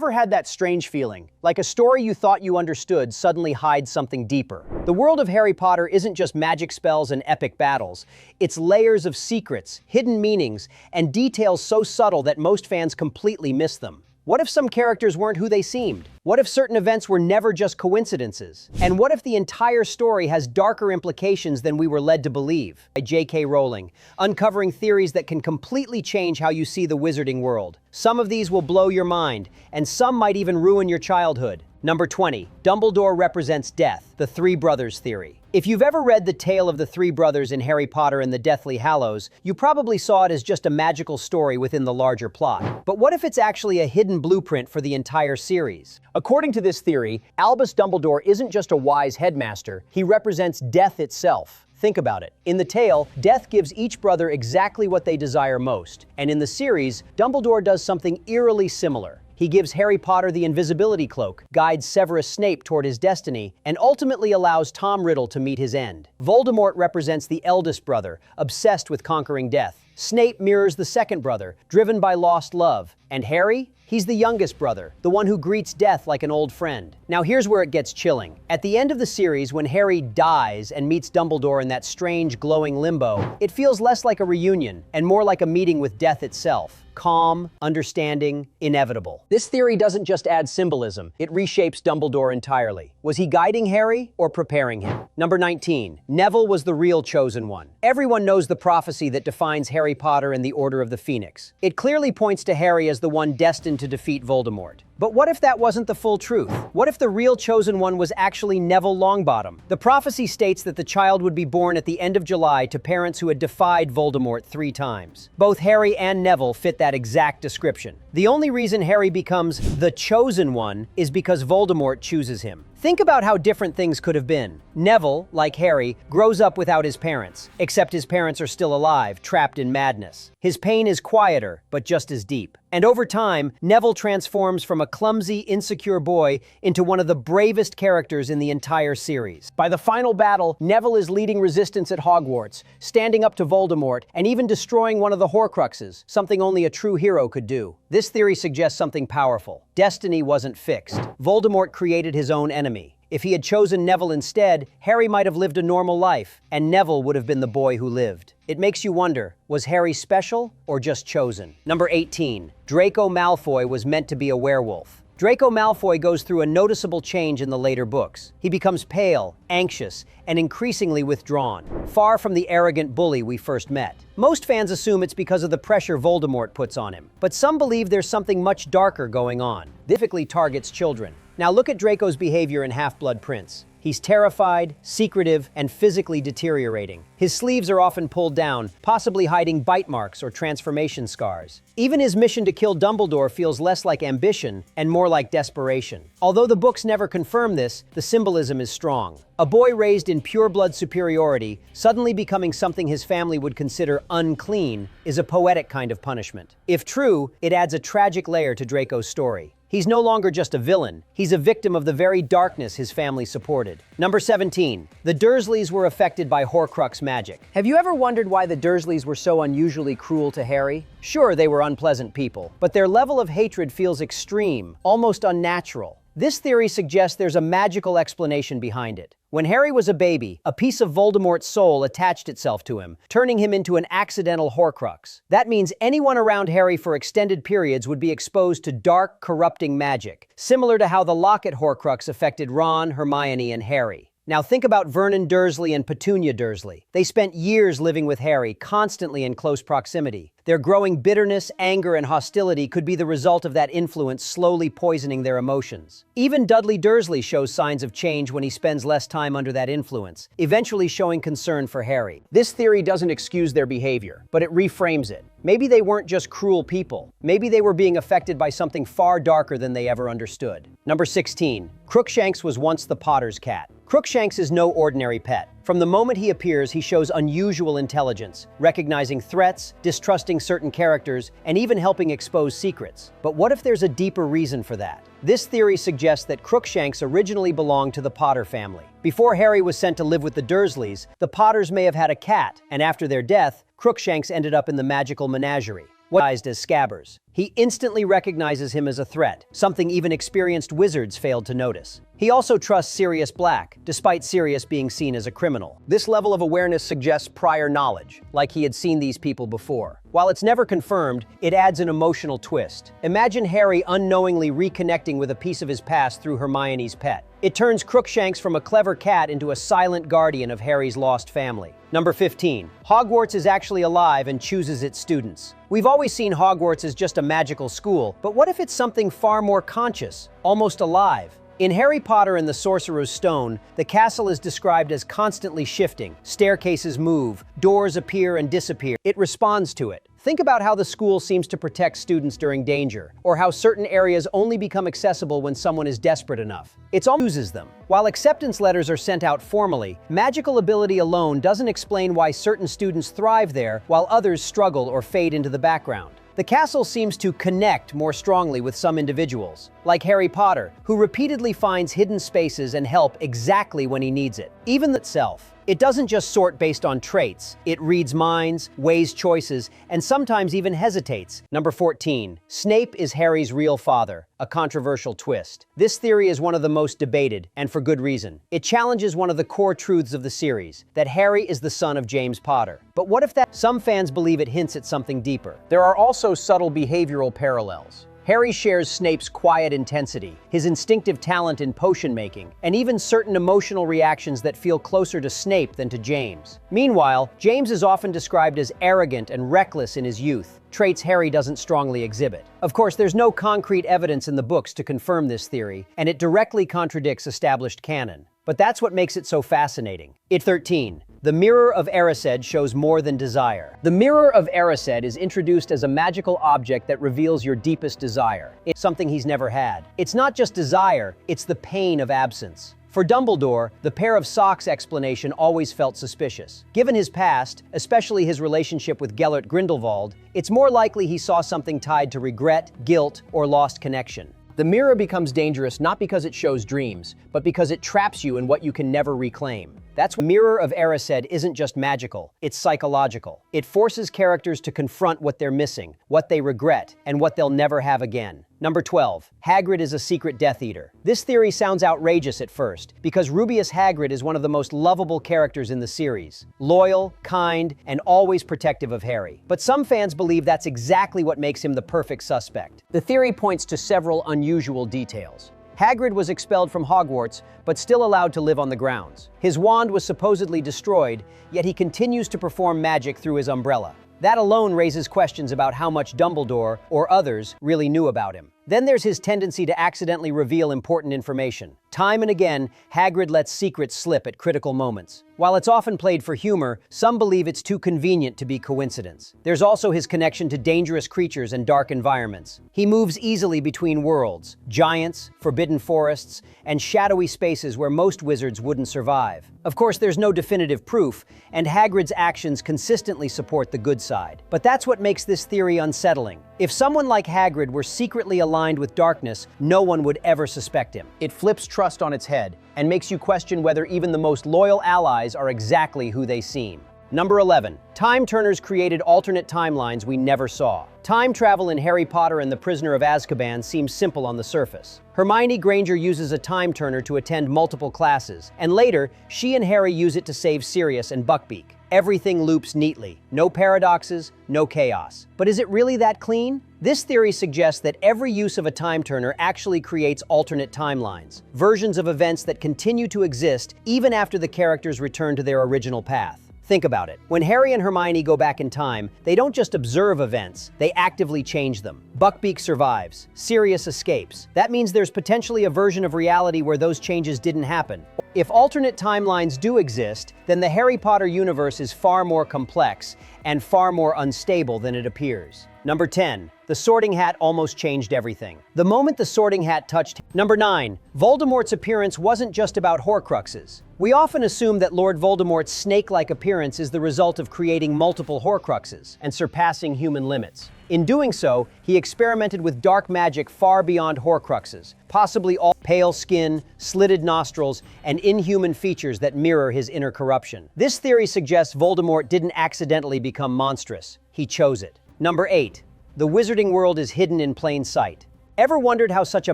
ever had that strange feeling, like a story you thought you understood suddenly hides something deeper? The world of Harry Potter isn't just magic spells and epic battles. It's layers of secrets, hidden meanings, and details so subtle that most fans completely miss them. What if some characters weren't who they seemed? What if certain events were never just coincidences? And what if the entire story has darker implications than we were led to believe? By J.K. Rowling, uncovering theories that can completely change how you see the wizarding world. Some of these will blow your mind, and some might even ruin your childhood. Number 20. Dumbledore represents death, the Three Brothers theory. If you've ever read the tale of the three brothers in Harry Potter and the Deathly Hallows, you probably saw it as just a magical story within the larger plot. But what if it's actually a hidden blueprint for the entire series? According to this theory, Albus Dumbledore isn't just a wise headmaster, he represents death itself. Think about it. In the tale, death gives each brother exactly what they desire most. And in the series, Dumbledore does something eerily similar. He gives Harry Potter the invisibility cloak, guides Severus Snape toward his destiny, and ultimately allows Tom Riddle to meet his end. Voldemort represents the eldest brother, obsessed with conquering death. Snape mirrors the second brother, driven by lost love. And Harry? He's the youngest brother, the one who greets death like an old friend. Now here's where it gets chilling. At the end of the series, when Harry dies and meets Dumbledore in that strange glowing limbo, it feels less like a reunion and more like a meeting with death itself. Calm, understanding, inevitable. This theory doesn't just add symbolism, it reshapes Dumbledore entirely. Was he guiding Harry or preparing him? Number 19. Neville was the real chosen one. Everyone knows the prophecy that defines Harry Potter and the Order of the Phoenix. It clearly points to Harry as the one destined to defeat Voldemort. But what if that wasn't the full truth? What if the real chosen one was actually Neville Longbottom? The prophecy states that the child would be born at the end of July to parents who had defied Voldemort 3 times. Both Harry and Neville fit that exact description. The only reason Harry becomes the chosen one is because Voldemort chooses him. Think about how different things could have been. Neville, like Harry, grows up without his parents, except his parents are still alive, trapped in madness. His pain is quieter, but just as deep. And over time, Neville transforms from a clumsy, insecure boy into one of the bravest characters in the entire series. By the final battle, Neville is leading resistance at Hogwarts, standing up to Voldemort, and even destroying one of the Horcruxes, something only a true hero could do. This theory suggests something powerful. Destiny wasn't fixed. Voldemort created his own enemy. If he had chosen Neville instead, Harry might have lived a normal life, and Neville would have been the boy who lived. It makes you wonder, was Harry special or just chosen? Number 18. Draco Malfoy was meant to be a werewolf. Draco Malfoy goes through a noticeable change in the later books. He becomes pale, anxious, and increasingly withdrawn, far from the arrogant bully we first met. Most fans assume it's because of the pressure Voldemort puts on him, but some believe there's something much darker going on. This typically targets children. Now look at Draco's behavior in Half-Blood Prince. He's terrified, secretive, and physically deteriorating. His sleeves are often pulled down, possibly hiding bite marks or transformation scars. Even his mission to kill Dumbledore feels less like ambition and more like desperation. Although the books never confirm this, the symbolism is strong. A boy raised in pure blood superiority, suddenly becoming something his family would consider unclean, is a poetic kind of punishment. If true, it adds a tragic layer to Draco's story. He's no longer just a villain, he's a victim of the very darkness his family supported. Number 17. The Dursleys were affected by Horcrux magic. Have you ever wondered why the Dursleys were so unusually cruel to Harry? Sure, they were unpleasant people, but their level of hatred feels extreme, almost unnatural. This theory suggests there's a magical explanation behind it. When Harry was a baby, a piece of Voldemort's soul attached itself to him, turning him into an accidental Horcrux. That means anyone around Harry for extended periods would be exposed to dark, corrupting magic, similar to how the Locket Horcrux affected Ron, Hermione, and Harry. Now think about Vernon Dursley and Petunia Dursley. They spent years living with Harry, constantly in close proximity. Their growing bitterness, anger, and hostility could be the result of that influence slowly poisoning their emotions. Even Dudley Dursley shows signs of change when he spends less time under that influence, eventually showing concern for Harry. This theory doesn't excuse their behavior, but it reframes it. Maybe they weren't just cruel people. Maybe they were being affected by something far darker than they ever understood. Number 16. Crookshanks was once the Potter's cat. Crookshanks is no ordinary pet. From the moment he appears, he shows unusual intelligence, recognizing threats, distrusting certain characters, and even helping expose secrets. But what if there's a deeper reason for that? This theory suggests that Crookshanks originally belonged to the Potter family. Before Harry was sent to live with the Dursleys, the Potters may have had a cat, and after their death, Crookshanks ended up in the magical menagerie. disguised as Scabbers. He instantly recognizes him as a threat, something even experienced wizards failed to notice. He also trusts Sirius Black, despite Sirius being seen as a criminal. This level of awareness suggests prior knowledge, like he had seen these people before. While it's never confirmed, it adds an emotional twist. Imagine Harry unknowingly reconnecting with a piece of his past through Hermione's pet. It turns Crookshanks from a clever cat into a silent guardian of Harry's lost family. Number 15. Hogwarts is actually alive and chooses its students. We've always seen Hogwarts as just a magical school, but what if it's something far more conscious, almost alive? In Harry Potter and the Sorcerer's Stone, the castle is described as constantly shifting. Staircases move, doors appear and disappear. It responds to it. Think about how the school seems to protect students during danger, or how certain areas only become accessible when someone is desperate enough. It almost uses them. While acceptance letters are sent out formally, magical ability alone doesn't explain why certain students thrive there while others struggle or fade into the background. The castle seems to connect more strongly with some individuals, like Harry Potter, who repeatedly finds hidden spaces and help exactly when he needs it. Even itself. It doesn't just sort based on traits. It reads minds, weighs choices, and sometimes even hesitates. Number 14. Snape is Harry's real father, a controversial twist. This theory is one of the most debated, and for good reason. It challenges one of the core truths of the series, that Harry is the son of James Potter. But what if that? Some fans believe it hints at something deeper. There are also subtle behavioral parallels. Harry shares Snape's quiet intensity, his instinctive talent in potion making, and even certain emotional reactions that feel closer to Snape than to James. Meanwhile, James is often described as arrogant and reckless in his youth, traits Harry doesn't strongly exhibit. Of course, there's no concrete evidence in the books to confirm this theory, and it directly contradicts established canon. But that's what makes it so fascinating. 13. The Mirror of Erised shows more than desire. The Mirror of Erised is introduced as a magical object that reveals your deepest desire. It's something he's never had. It's not just desire, it's the pain of absence. For Dumbledore, the pair of socks explanation always felt suspicious. Given his past, especially his relationship with Gellert Grindelwald, it's more likely he saw something tied to regret, guilt, or lost connection. The mirror becomes dangerous not because it shows dreams, but because it traps you in what you can never reclaim. That's why Mirror of Erised isn't just magical, it's psychological. It forces characters to confront what they're missing, what they regret, and what they'll never have again. Number 12. Hagrid is a secret Death Eater. This theory sounds outrageous at first, because Rubeus Hagrid is one of the most lovable characters in the series. Loyal, kind, and always protective of Harry. But some fans believe that's exactly what makes him the perfect suspect. The theory points to several unusual details. Hagrid was expelled from Hogwarts, but still allowed to live on the grounds. His wand was supposedly destroyed, yet he continues to perform magic through his umbrella. That alone raises questions about how much Dumbledore, or others, really knew about him. Then there's his tendency to accidentally reveal important information. Time and again, Hagrid lets secrets slip at critical moments. While it's often played for humor, some believe it's too convenient to be coincidence. There's also his connection to dangerous creatures and dark environments. He moves easily between worlds, giants, forbidden forests, and shadowy spaces where most wizards wouldn't survive. Of course, there's no definitive proof, and Hagrid's actions consistently support the good side. But that's what makes this theory unsettling. If someone like Hagrid were secretly aligned with darkness, no one would ever suspect him. It flips trust on its head and makes you question whether even the most loyal allies are exactly who they seem. Number 11. Time Turners created alternate timelines we never saw. Time travel in Harry Potter and the Prisoner of Azkaban seems simple on the surface. Hermione Granger uses a time turner to attend multiple classes, and later, she and Harry use it to save Sirius and Buckbeak. Everything loops neatly. No paradoxes, no chaos. But is it really that clean? This theory suggests that every use of a time turner actually creates alternate timelines, versions of events that continue to exist even after the characters return to their original path. Think about it. When Harry and Hermione go back in time, they don't just observe events, they actively change them. Buckbeak survives. Sirius escapes. That means there's potentially a version of reality where those changes didn't happen. If alternate timelines do exist, then the Harry Potter universe is far more complex and far more unstable than it appears. Number 10. The Sorting Hat almost changed everything. The moment the Sorting Hat touched... Number 9. Voldemort's appearance wasn't just about Horcruxes. We often assume that Lord Voldemort's snake-like appearance is the result of creating multiple Horcruxes and surpassing human limits. In doing so, he experimented with dark magic far beyond Horcruxes, possibly all pale skin, slitted nostrils, and inhuman features that mirror his inner corruption. This theory suggests Voldemort didn't accidentally become monstrous. He chose it. Number 8. The wizarding world is hidden in plain sight. Ever wondered how such a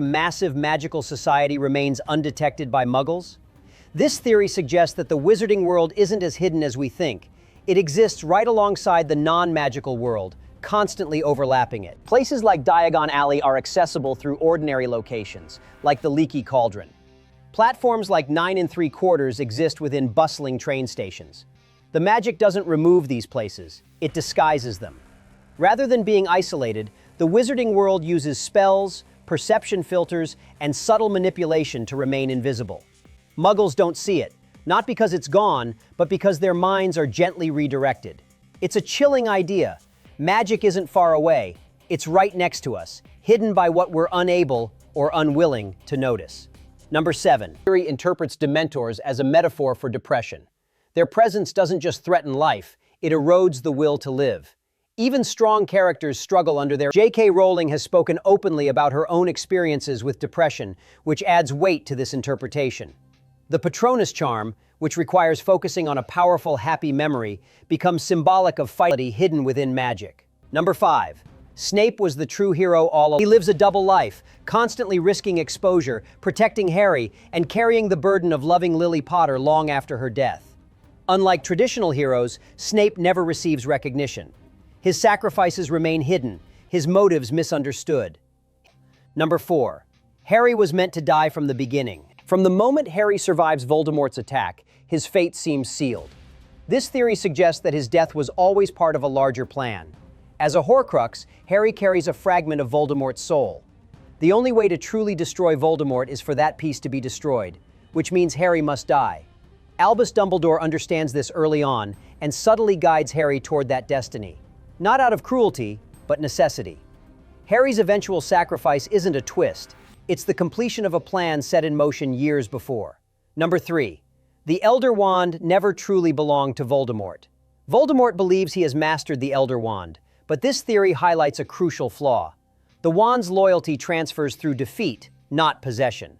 massive magical society remains undetected by muggles? This theory suggests that the wizarding world isn't as hidden as we think. It exists right alongside the non-magical world, constantly overlapping it. Places like Diagon Alley are accessible through ordinary locations, like the Leaky Cauldron. Platforms like 9 3/4 exist within bustling train stations. The magic doesn't remove these places, it disguises them. Rather than being isolated, the wizarding world uses spells, perception filters, and subtle manipulation to remain invisible. Muggles don't see it, not because it's gone, but because their minds are gently redirected. It's a chilling idea. Magic isn't far away, it's right next to us, hidden by what we're unable or unwilling to notice. Number 7. Theory interprets Dementors as a metaphor for depression. Their presence doesn't just threaten life, it erodes the will to live. Even strong characters struggle under their... J.K. Rowling has spoken openly about her own experiences with depression, which adds weight to this interpretation. The Patronus charm, which requires focusing on a powerful, happy memory, becomes symbolic of fidelity hidden within magic. Number 5. Snape was the true hero all along. He lives a double life, constantly risking exposure, protecting Harry, and carrying the burden of loving Lily Potter long after her death. Unlike traditional heroes, Snape never receives recognition. His sacrifices remain hidden, his motives misunderstood. Number 4. Harry was meant to die from the beginning. From the moment Harry survives Voldemort's attack, his fate seems sealed. This theory suggests that his death was always part of a larger plan. As a Horcrux, Harry carries a fragment of Voldemort's soul. The only way to truly destroy Voldemort is for that piece to be destroyed, which means Harry must die. Albus Dumbledore understands this early on and subtly guides Harry toward that destiny. Not out of cruelty, but necessity. Harry's eventual sacrifice isn't a twist. It's the completion of a plan set in motion years before. Number 3. The Elder Wand never truly belonged to Voldemort. Voldemort believes he has mastered the Elder Wand, but this theory highlights a crucial flaw. The wand's loyalty transfers through defeat, not possession.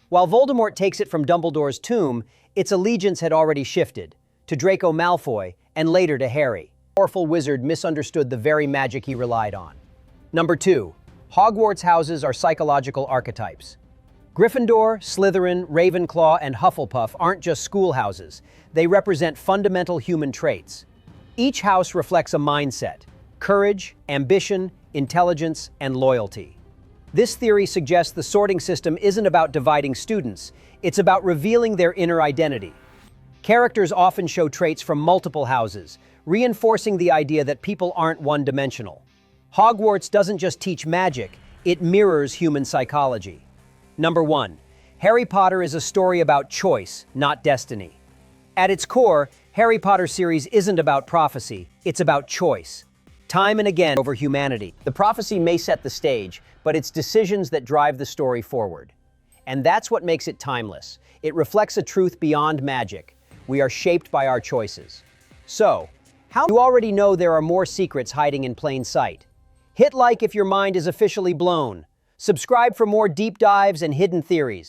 While Voldemort takes it from Dumbledore's tomb, its allegiance had already shifted, to Draco Malfoy and later to Harry. The powerful wizard misunderstood the very magic he relied on. Number 2. Hogwarts houses are psychological archetypes. Gryffindor, Slytherin, Ravenclaw, and Hufflepuff aren't just schoolhouses. They represent fundamental human traits. Each house reflects a mindset: courage, ambition, intelligence, and loyalty. This theory suggests the sorting system isn't about dividing students, it's about revealing their inner identity. Characters often show traits from multiple houses, reinforcing the idea that people aren't one-dimensional. Hogwarts doesn't just teach magic, it mirrors human psychology. Number 1. Harry Potter is a story about choice, not destiny. At its core, Harry Potter series isn't about prophecy, it's about choice. Time and again over humanity. The prophecy may set the stage, but it's decisions that drive the story forward. And that's what makes it timeless. It reflects a truth beyond magic. We are shaped by our choices. So, you already know there are more secrets hiding in plain sight. Hit like if your mind is officially blown. Subscribe for more deep dives and hidden theories.